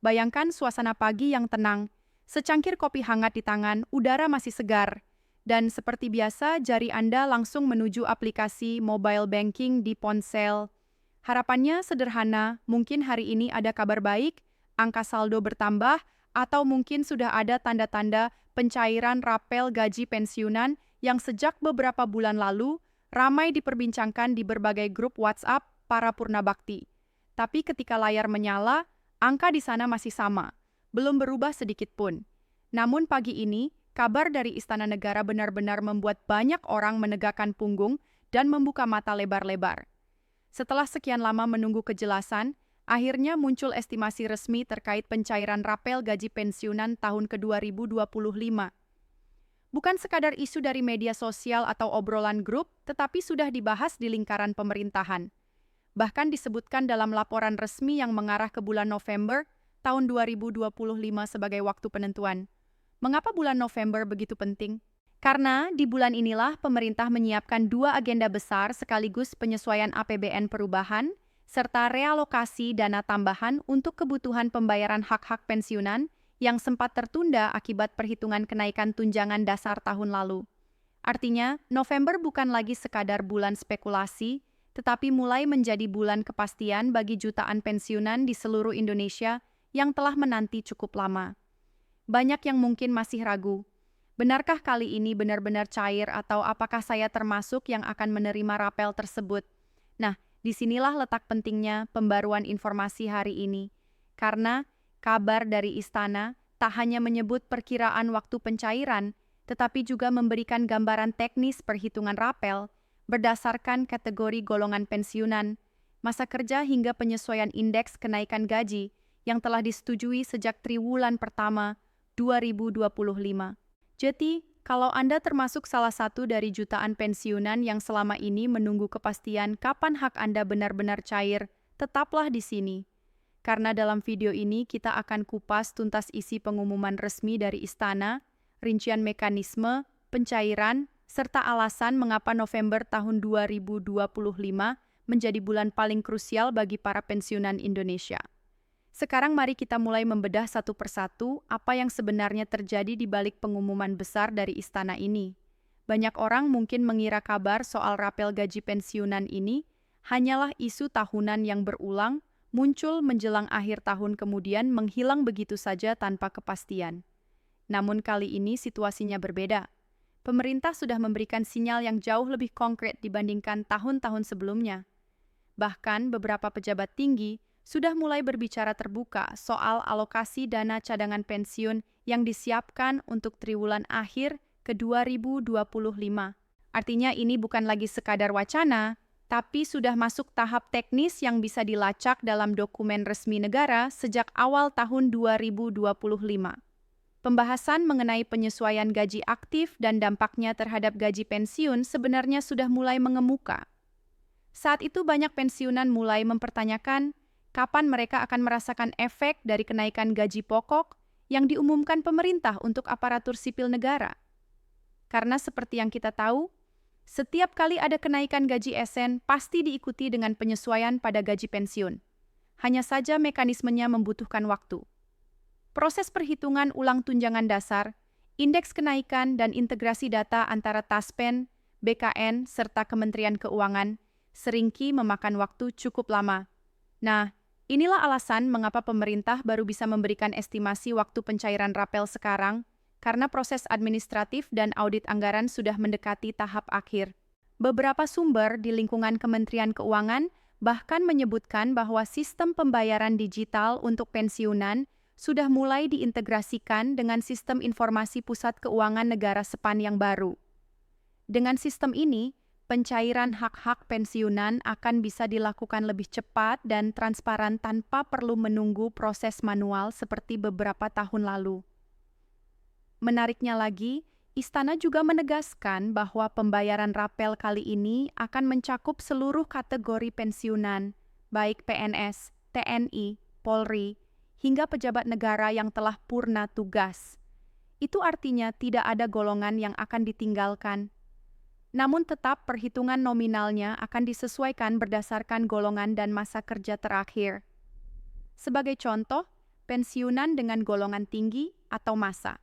Bayangkan suasana pagi yang tenang, secangkir kopi hangat di tangan, udara masih segar, dan seperti biasa jari Anda langsung menuju aplikasi mobile banking di ponsel. Harapannya sederhana, mungkin hari ini ada kabar baik, angka saldo bertambah, atau mungkin sudah ada tanda-tanda pencairan rapel gaji pensiunan yang sejak beberapa bulan lalu ramai diperbincangkan di berbagai grup WhatsApp para purnabakti. Tapi ketika layar menyala, angka di sana masih sama, belum berubah sedikit pun. Namun pagi ini, kabar dari Istana Negara benar-benar membuat banyak orang menegakkan punggung dan membuka mata lebar-lebar. Setelah sekian lama menunggu kejelasan, akhirnya muncul estimasi resmi terkait pencairan rapel gaji pensiunan tahun ke-2025. Bukan sekadar isu dari media sosial atau obrolan grup, tetapi sudah dibahas di lingkaran pemerintahan. Bahkan disebutkan dalam laporan resmi yang mengarah ke bulan November tahun 2025 sebagai waktu penentuan. Mengapa bulan November begitu penting? Karena di bulan inilah pemerintah menyiapkan dua agenda besar sekaligus penyesuaian APBN perubahan, serta realokasi dana tambahan untuk kebutuhan pembayaran hak-hak pensiunan yang sempat tertunda akibat perhitungan kenaikan tunjangan dasar tahun lalu. Artinya, November bukan lagi sekadar bulan spekulasi, tetapi mulai menjadi bulan kepastian bagi jutaan pensiunan di seluruh Indonesia yang telah menanti cukup lama. Banyak yang mungkin masih ragu. Benarkah kali ini benar-benar cair atau apakah saya termasuk yang akan menerima rapel tersebut? Nah, disinilah letak pentingnya pembaruan informasi hari ini. Karena kabar dari Istana tak hanya menyebut perkiraan waktu pencairan, tetapi juga memberikan gambaran teknis perhitungan rapel berdasarkan kategori golongan pensiunan, masa kerja hingga penyesuaian indeks kenaikan gaji yang telah disetujui sejak triwulan pertama 2025. Jadi, kalau Anda termasuk salah satu dari jutaan pensiunan yang selama ini menunggu kepastian kapan hak Anda benar-benar cair, tetaplah di sini. Karena dalam video ini kita akan kupas tuntas isi pengumuman resmi dari Istana, rincian mekanisme, pencairan, serta alasan mengapa November tahun 2025 menjadi bulan paling krusial bagi para pensiunan Indonesia. Sekarang mari kita mulai membedah satu persatu apa yang sebenarnya terjadi di balik pengumuman besar dari Istana ini. Banyak orang mungkin mengira kabar soal rapel gaji pensiunan ini hanyalah isu tahunan yang berulang, muncul menjelang akhir tahun kemudian menghilang begitu saja tanpa kepastian. Namun kali ini situasinya berbeda. Pemerintah sudah memberikan sinyal yang jauh lebih konkret dibandingkan tahun-tahun sebelumnya. Bahkan beberapa pejabat tinggi sudah mulai berbicara terbuka soal alokasi dana cadangan pensiun yang disiapkan untuk triwulan akhir ke 2025. Artinya ini bukan lagi sekadar wacana, tapi sudah masuk tahap teknis yang bisa dilacak dalam dokumen resmi negara sejak awal tahun 2025. Pembahasan mengenai penyesuaian gaji aktif dan dampaknya terhadap gaji pensiun sebenarnya sudah mulai mengemuka. Saat itu banyak pensiunan mulai mempertanyakan kapan mereka akan merasakan efek dari kenaikan gaji pokok yang diumumkan pemerintah untuk aparatur sipil negara. Karena seperti yang kita tahu, setiap kali ada kenaikan gaji ASN pasti diikuti dengan penyesuaian pada gaji pensiun. Hanya saja mekanismenya membutuhkan waktu. Proses perhitungan ulang tunjangan dasar, indeks kenaikan dan integrasi data antara Taspen, BKN, serta Kementerian Keuangan seringkali memakan waktu cukup lama. Nah, inilah alasan mengapa pemerintah baru bisa memberikan estimasi waktu pencairan rapel sekarang, karena proses administratif dan audit anggaran sudah mendekati tahap akhir. Beberapa sumber di lingkungan Kementerian Keuangan bahkan menyebutkan bahwa sistem pembayaran digital untuk pensiunan sudah mulai diintegrasikan dengan sistem informasi pusat keuangan negara SEPAN yang baru. Dengan sistem ini, pencairan hak-hak pensiunan akan bisa dilakukan lebih cepat dan transparan tanpa perlu menunggu proses manual seperti beberapa tahun lalu. Menariknya lagi, Istana juga menegaskan bahwa pembayaran rapel kali ini akan mencakup seluruh kategori pensiunan, baik PNS, TNI, Polri, hingga pejabat negara yang telah purna tugas. Itu artinya tidak ada golongan yang akan ditinggalkan. Namun tetap perhitungan nominalnya akan disesuaikan berdasarkan golongan dan masa kerja terakhir. Sebagai contoh, pensiunan dengan golongan tinggi atau massa.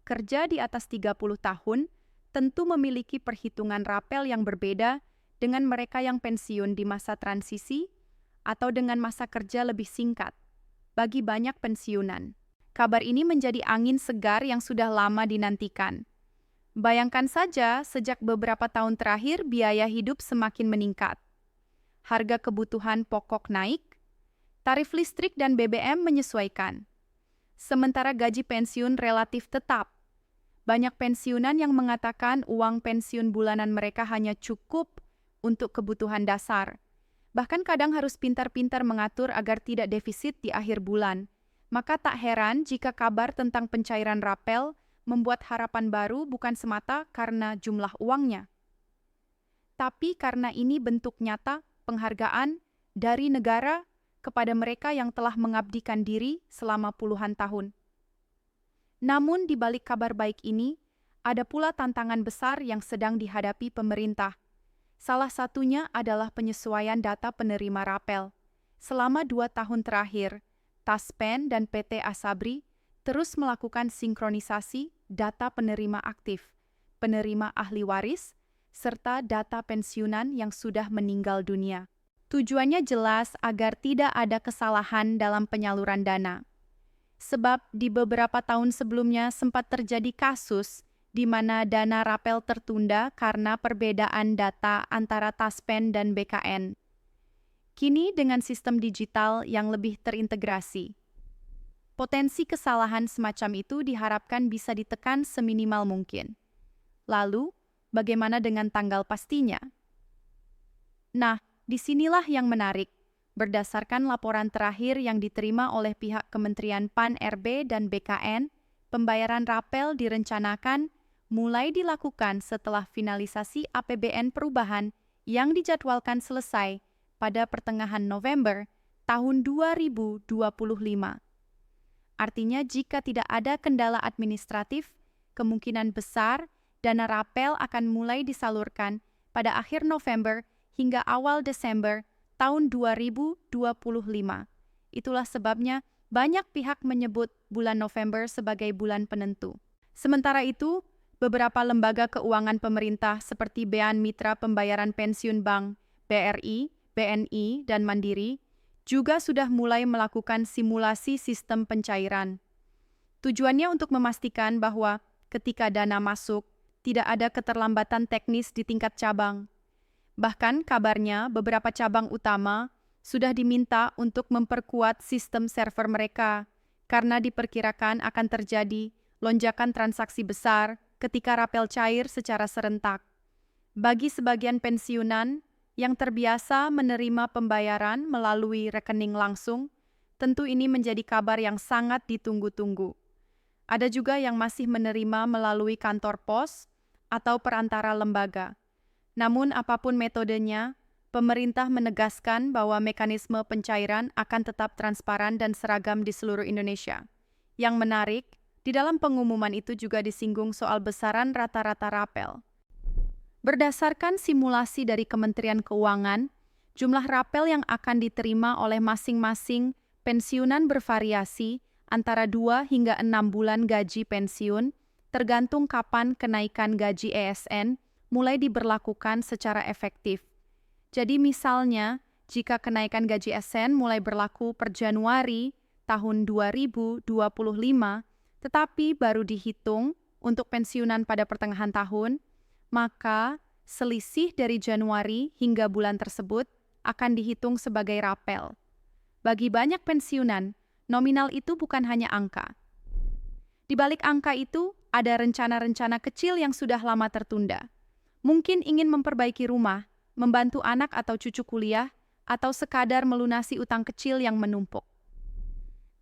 Kerja di atas 30 tahun tentu memiliki perhitungan rapel yang berbeda dengan mereka yang pensiun di masa transisi atau dengan masa kerja lebih singkat. Bagi banyak pensiunan, kabar ini menjadi angin segar yang sudah lama dinantikan. Bayangkan saja, sejak beberapa tahun terakhir biaya hidup semakin meningkat. Harga kebutuhan pokok naik, tarif listrik dan BBM menyesuaikan. Sementara gaji pensiun relatif tetap. Banyak pensiunan yang mengatakan uang pensiun bulanan mereka hanya cukup untuk kebutuhan dasar. Bahkan kadang harus pintar-pintar mengatur agar tidak defisit di akhir bulan. Maka tak heran jika kabar tentang pencairan rapel membuat harapan baru bukan semata karena jumlah uangnya, tapi karena ini bentuk nyata penghargaan dari negara kepada mereka yang telah mengabdikan diri selama puluhan tahun. Namun di balik kabar baik ini, ada pula tantangan besar yang sedang dihadapi pemerintah. Salah satunya adalah penyesuaian data penerima rapel. Selama 2 tahun terakhir, Taspen dan PT Asabri terus melakukan sinkronisasi data penerima aktif, penerima ahli waris, serta data pensiunan yang sudah meninggal dunia. Tujuannya jelas agar tidak ada kesalahan dalam penyaluran dana. Sebab di beberapa tahun sebelumnya sempat terjadi kasus di mana dana rapel tertunda karena perbedaan data antara Taspen dan BKN. Kini dengan sistem digital yang lebih terintegrasi, potensi kesalahan semacam itu diharapkan bisa ditekan seminimal mungkin. Lalu, bagaimana dengan tanggal pastinya? Nah, disinilah yang menarik. Berdasarkan laporan terakhir yang diterima oleh pihak Kementerian PAN-RB dan BKN, pembayaran rapel direncanakan mulai dilakukan setelah finalisasi APBN perubahan yang dijadwalkan selesai pada pertengahan November tahun 2025. Artinya jika tidak ada kendala administratif, kemungkinan besar dana rapel akan mulai disalurkan pada akhir November hingga awal Desember tahun 2025. Itulah sebabnya banyak pihak menyebut bulan November sebagai bulan penentu. Sementara itu, beberapa lembaga keuangan pemerintah seperti Bean Mitra Pembayaran Pensiun Bank, BRI, BNI, dan Mandiri juga sudah mulai melakukan simulasi sistem pencairan. Tujuannya untuk memastikan bahwa ketika dana masuk, tidak ada keterlambatan teknis di tingkat cabang. Bahkan kabarnya beberapa cabang utama sudah diminta untuk memperkuat sistem server mereka karena diperkirakan akan terjadi lonjakan transaksi besar ketika rapel cair secara serentak. Bagi sebagian pensiunan yang terbiasa menerima pembayaran melalui rekening langsung, tentu ini menjadi kabar yang sangat ditunggu-tunggu. Ada juga yang masih menerima melalui kantor pos atau perantara lembaga. Namun apapun metodenya, pemerintah menegaskan bahwa mekanisme pencairan akan tetap transparan dan seragam di seluruh Indonesia. Yang menarik, di dalam pengumuman itu juga disinggung soal besaran rata-rata rapel. Berdasarkan simulasi dari Kementerian Keuangan, jumlah rapel yang akan diterima oleh masing-masing pensiunan bervariasi antara 2 hingga 6 bulan gaji pensiun, tergantung kapan kenaikan gaji ESN mulai diberlakukan secara efektif. Jadi misalnya, jika kenaikan gaji ESN mulai berlaku per Januari tahun 2025, tetapi baru dihitung untuk pensiunan pada pertengahan tahun, maka selisih dari Januari hingga bulan tersebut akan dihitung sebagai rapel. Bagi banyak pensiunan, nominal itu bukan hanya angka. Di balik angka itu, ada rencana-rencana kecil yang sudah lama tertunda. Mungkin ingin memperbaiki rumah, membantu anak atau cucu kuliah, atau sekadar melunasi utang kecil yang menumpuk.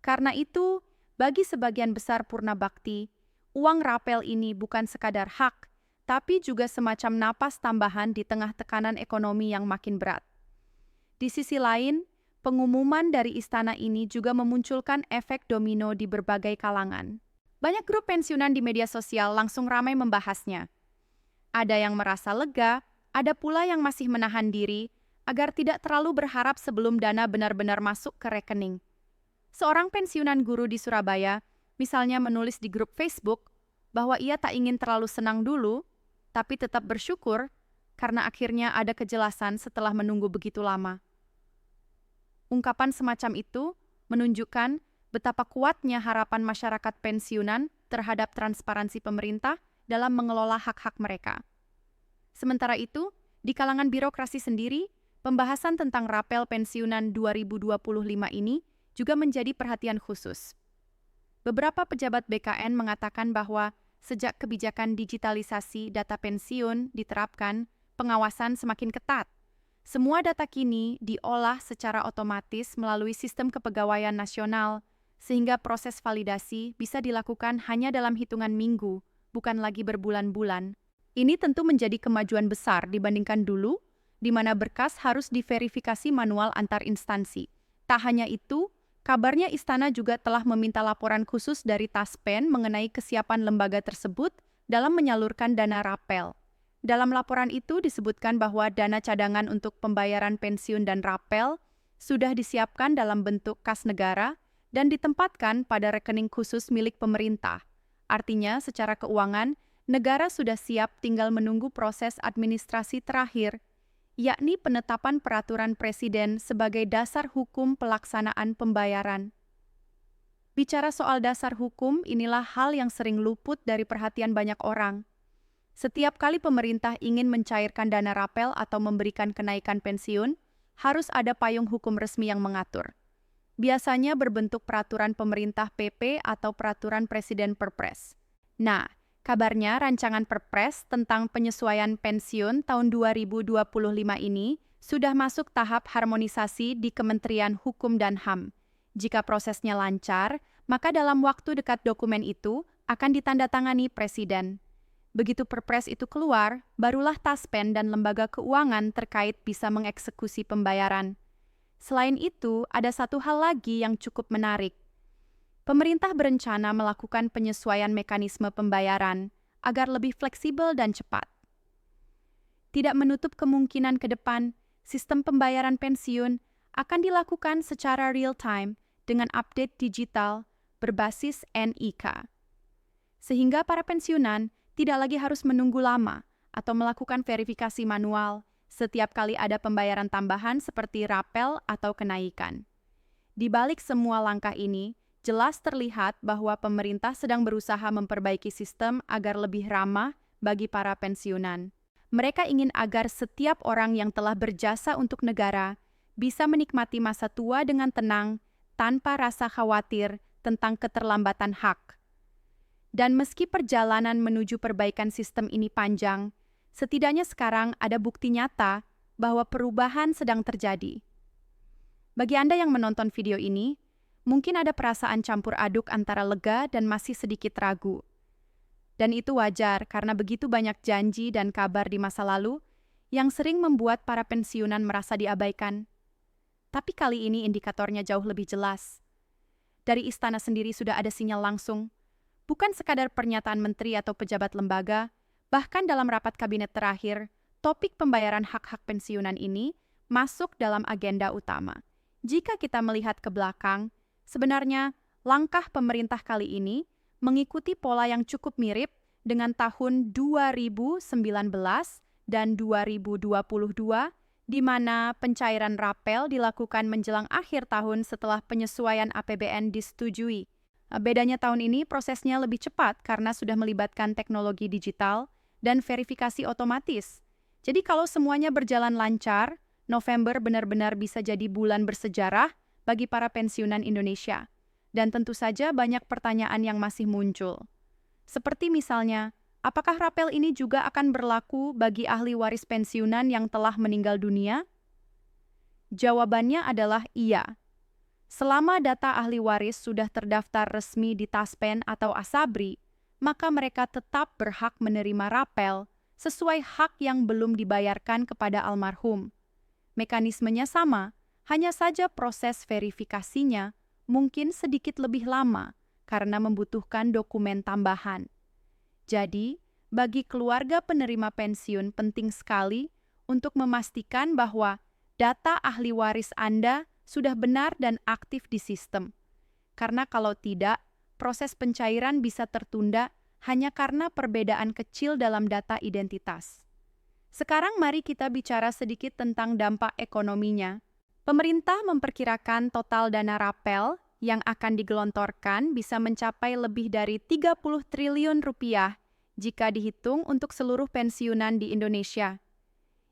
Karena itu, bagi sebagian besar purna bakti, uang rapel ini bukan sekadar hak, tapi juga semacam napas tambahan di tengah tekanan ekonomi yang makin berat. Di sisi lain, pengumuman dari istana ini juga memunculkan efek domino di berbagai kalangan. Banyak grup pensiunan di media sosial langsung ramai membahasnya. Ada yang merasa lega, ada pula yang masih menahan diri agar tidak terlalu berharap sebelum dana benar-benar masuk ke rekening. Seorang pensiunan guru di Surabaya, misalnya menulis di grup Facebook bahwa ia tak ingin terlalu senang dulu, tapi tetap bersyukur karena akhirnya ada kejelasan setelah menunggu begitu lama. Ungkapan semacam itu menunjukkan betapa kuatnya harapan masyarakat pensiunan terhadap transparansi pemerintah dalam mengelola hak-hak mereka. Sementara itu, di kalangan birokrasi sendiri, pembahasan tentang rapel pensiunan 2025 ini juga menjadi perhatian khusus. Beberapa pejabat BKN mengatakan bahwa sejak kebijakan digitalisasi data pensiun diterapkan, pengawasan semakin ketat. Semua data kini diolah secara otomatis melalui sistem kepegawaian nasional, sehingga proses validasi bisa dilakukan hanya dalam hitungan minggu, bukan lagi berbulan-bulan. Ini tentu menjadi kemajuan besar dibandingkan dulu, di mana berkas harus diverifikasi manual antar instansi. Tak hanya itu, kabarnya Istana juga telah meminta laporan khusus dari Taspen mengenai kesiapan lembaga tersebut dalam menyalurkan dana rapel. Dalam laporan itu disebutkan bahwa dana cadangan untuk pembayaran pensiun dan rapel sudah disiapkan dalam bentuk kas negara dan ditempatkan pada rekening khusus milik pemerintah. Artinya, secara keuangan, negara sudah siap tinggal menunggu proses administrasi terakhir, yakni penetapan peraturan presiden sebagai dasar hukum pelaksanaan pembayaran. Bicara soal dasar hukum, inilah hal yang sering luput dari perhatian banyak orang. Setiap kali pemerintah ingin mencairkan dana rapel atau memberikan kenaikan pensiun, harus ada payung hukum resmi yang mengatur. Biasanya berbentuk peraturan pemerintah PP atau peraturan presiden Perpres. Nah, kabarnya rancangan Perpres tentang penyesuaian pensiun tahun 2025 ini sudah masuk tahap harmonisasi di Kementerian Hukum dan HAM. Jika prosesnya lancar, maka dalam waktu dekat dokumen itu akan ditandatangani Presiden. Begitu Perpres itu keluar, barulah Taspen dan lembaga keuangan terkait bisa mengeksekusi pembayaran. Selain itu, ada satu hal lagi yang cukup menarik. Pemerintah berencana melakukan penyesuaian mekanisme pembayaran agar lebih fleksibel dan cepat. Tidak menutup kemungkinan ke depan, sistem pembayaran pensiun akan dilakukan secara real-time dengan update digital berbasis NIK. Sehingga para pensiunan tidak lagi harus menunggu lama atau melakukan verifikasi manual setiap kali ada pembayaran tambahan seperti rapel atau kenaikan. Di balik semua langkah ini, jelas terlihat bahwa pemerintah sedang berusaha memperbaiki sistem agar lebih ramah bagi para pensiunan. Mereka ingin agar setiap orang yang telah berjasa untuk negara bisa menikmati masa tua dengan tenang tanpa rasa khawatir tentang keterlambatan hak. Dan meski perjalanan menuju perbaikan sistem ini panjang, setidaknya sekarang ada bukti nyata bahwa perubahan sedang terjadi. Bagi Anda yang menonton video ini, mungkin ada perasaan campur aduk antara lega dan masih sedikit ragu. Dan itu wajar karena begitu banyak janji dan kabar di masa lalu yang sering membuat para pensiunan merasa diabaikan. Tapi kali ini indikatornya jauh lebih jelas. Dari Istana sendiri sudah ada sinyal langsung. Bukan sekadar pernyataan menteri atau pejabat lembaga, bahkan dalam rapat kabinet terakhir, topik pembayaran hak-hak pensiunan ini masuk dalam agenda utama. Jika kita melihat ke belakang, sebenarnya langkah pemerintah kali ini mengikuti pola yang cukup mirip dengan tahun 2019 dan 2022, di mana pencairan rapel dilakukan menjelang akhir tahun setelah penyesuaian APBN disetujui. Bedanya tahun ini prosesnya lebih cepat karena sudah melibatkan teknologi digital dan verifikasi otomatis. Jadi kalau semuanya berjalan lancar, November benar-benar bisa jadi bulan bersejarah bagi para pensiunan Indonesia. Dan tentu saja banyak pertanyaan yang masih muncul. Seperti misalnya, apakah rapel ini juga akan berlaku bagi ahli waris pensiunan yang telah meninggal dunia? Jawabannya adalah iya. Selama data ahli waris sudah terdaftar resmi di Taspen atau Asabri, maka mereka tetap berhak menerima rapel sesuai hak yang belum dibayarkan kepada almarhum. Mekanismenya sama, hanya saja proses verifikasinya mungkin sedikit lebih lama karena membutuhkan dokumen tambahan. Jadi, bagi keluarga penerima pensiun penting sekali untuk memastikan bahwa data ahli waris Anda sudah benar dan aktif di sistem. Karena kalau tidak, proses pencairan bisa tertunda hanya karena perbedaan kecil dalam data identitas. Sekarang mari kita bicara sedikit tentang dampak ekonominya. Pemerintah memperkirakan total dana rapel yang akan digelontorkan bisa mencapai lebih dari 30 triliun rupiah jika dihitung untuk seluruh pensiunan di Indonesia.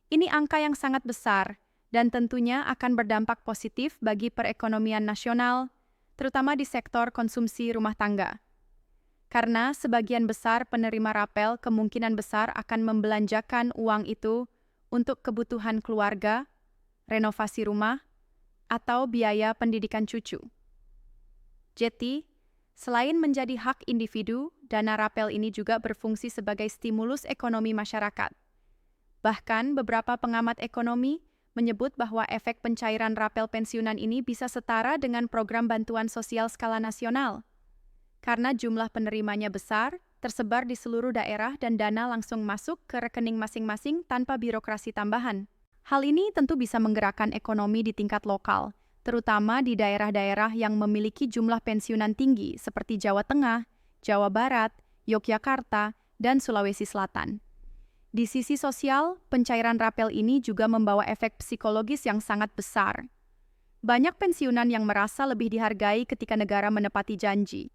Ini angka yang sangat besar dan tentunya akan berdampak positif bagi perekonomian nasional, terutama di sektor konsumsi rumah tangga. Karena sebagian besar penerima rapel kemungkinan besar akan membelanjakan uang itu untuk kebutuhan keluarga, renovasi rumah, atau biaya pendidikan cucu. Jadi, selain menjadi hak individu, dana rapel ini juga berfungsi sebagai stimulus ekonomi masyarakat. Bahkan beberapa pengamat ekonomi menyebut bahwa efek pencairan rapel pensiunan ini bisa setara dengan program bantuan sosial skala nasional. Karena jumlah penerimanya besar, tersebar di seluruh daerah dan dana langsung masuk ke rekening masing-masing tanpa birokrasi tambahan. Hal ini tentu bisa menggerakkan ekonomi di tingkat lokal, terutama di daerah-daerah yang memiliki jumlah pensiunan tinggi seperti Jawa Tengah, Jawa Barat, Yogyakarta, dan Sulawesi Selatan. Di sisi sosial, pencairan rapel ini juga membawa efek psikologis yang sangat besar. Banyak pensiunan yang merasa lebih dihargai ketika negara menepati janji.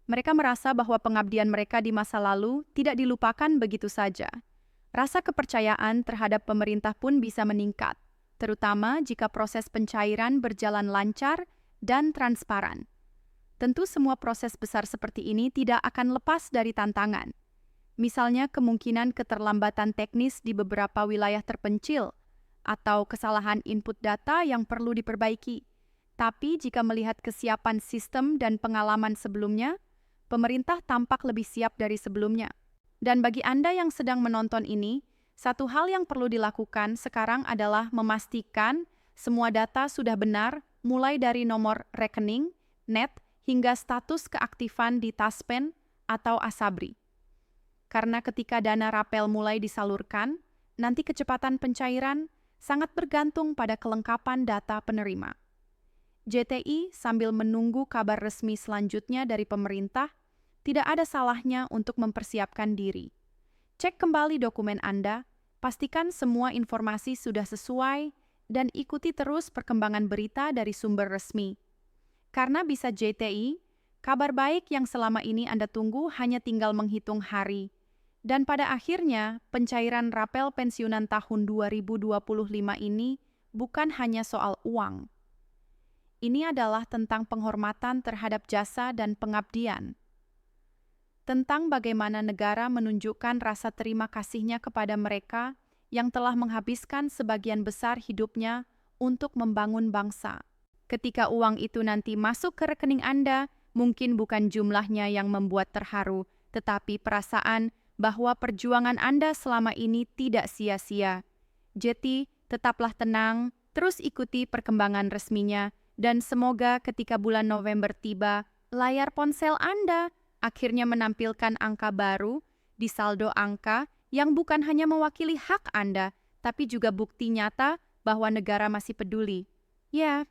Mereka merasa bahwa pengabdian mereka di masa lalu tidak dilupakan begitu saja. Rasa kepercayaan terhadap pemerintah pun bisa meningkat, terutama jika proses pencairan berjalan lancar dan transparan. Tentu semua proses besar seperti ini tidak akan lepas dari tantangan. Misalnya kemungkinan keterlambatan teknis di beberapa wilayah terpencil atau kesalahan input data yang perlu diperbaiki. Tapi jika melihat kesiapan sistem dan pengalaman sebelumnya, pemerintah tampak lebih siap dari sebelumnya. Dan bagi Anda yang sedang menonton ini, satu hal yang perlu dilakukan sekarang adalah memastikan semua data sudah benar, mulai dari nomor rekening, net, hingga status keaktifan di Taspen atau Asabri. Karena ketika dana rapel mulai disalurkan, nanti kecepatan pencairan sangat bergantung pada kelengkapan data penerima. JTI sambil menunggu kabar resmi selanjutnya dari pemerintah, tidak ada salahnya untuk mempersiapkan diri. Cek kembali dokumen Anda, pastikan semua informasi sudah sesuai, dan ikuti terus perkembangan berita dari sumber resmi. Karena bisa JTI, kabar baik yang selama ini Anda tunggu hanya tinggal menghitung hari. Dan pada akhirnya, pencairan rapel pensiunan tahun 2025 ini bukan hanya soal uang. Ini adalah tentang penghormatan terhadap jasa dan pengabdian. Tentang bagaimana negara menunjukkan rasa terima kasihnya kepada mereka yang telah menghabiskan sebagian besar hidupnya untuk membangun bangsa. Ketika uang itu nanti masuk ke rekening Anda, mungkin bukan jumlahnya yang membuat terharu, tetapi perasaan bahwa perjuangan Anda selama ini tidak sia-sia. Jadi, tetaplah tenang, terus ikuti perkembangan resminya, dan semoga ketika bulan November tiba, layar ponsel Anda akhirnya menampilkan angka baru di saldo angka yang bukan hanya mewakili hak Anda, tapi juga bukti nyata bahwa negara masih peduli. Ya,